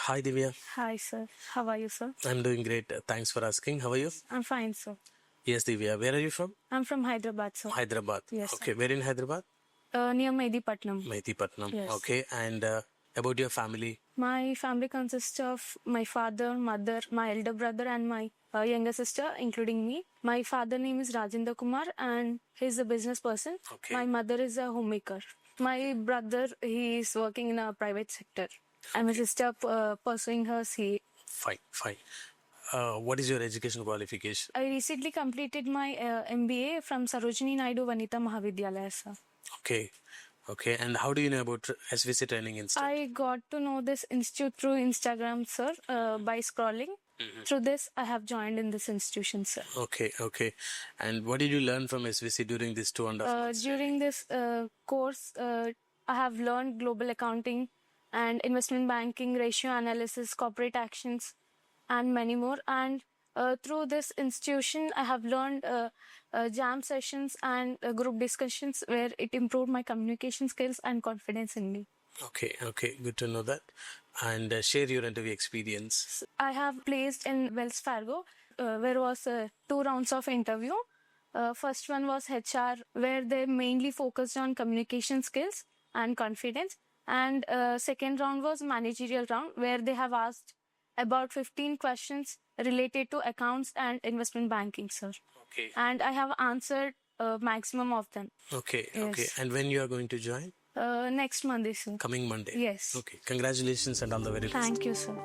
Hi Divya, Hi, sir. How are you, sir? I'm doing great. Thanks for asking. How are you? I'm fine, sir. Yes, Divya. Where are you from? I'm from Hyderabad, sir. Hyderabad. Yes, Okay, where in Hyderabad? Near Medipatnam. Mehdipatnam. Yes. Okay, and about your family? My family consists of my father, mother, my elder brother, and my younger sister, including me. My father name is Rajendra Kumar, and he's a business person. Okay. My mother is a homemaker. My brother, he is working in a private sector. And my sister pursuing her CA. Fine. What is your education qualification? I recently completed my MBA from Sarojini Naidu Vanita Mahavidyalaya, sir. Okay. And how do you know about SVC Training Institute? I got to know this institute through Instagram, sir, by scrolling. Through this, I have joined in this institution, sir. Okay. And what did you learn from SVC during this 2.5 months? During this course, I have learned global accounting and investment banking, ratio analysis, corporate actions, and many more. And through this institution, I have learned jam sessions and group discussions where it improved my communication skills and confidence in me. Okay. Good to know that. And share your interview experience. I have placed in Wells Fargo, where was 2 rounds of interview. First one was HR, where they mainly focused on communication skills and confidence. And second round was managerial round, where they have asked about 15 questions related to accounts and investment banking, sir. Okay. And I have answered maximum of them. Okay. Yes. And when you are going to join? Next Monday, sir. Coming Monday? Yes. Okay. Congratulations and all the very best. Thank you, sir.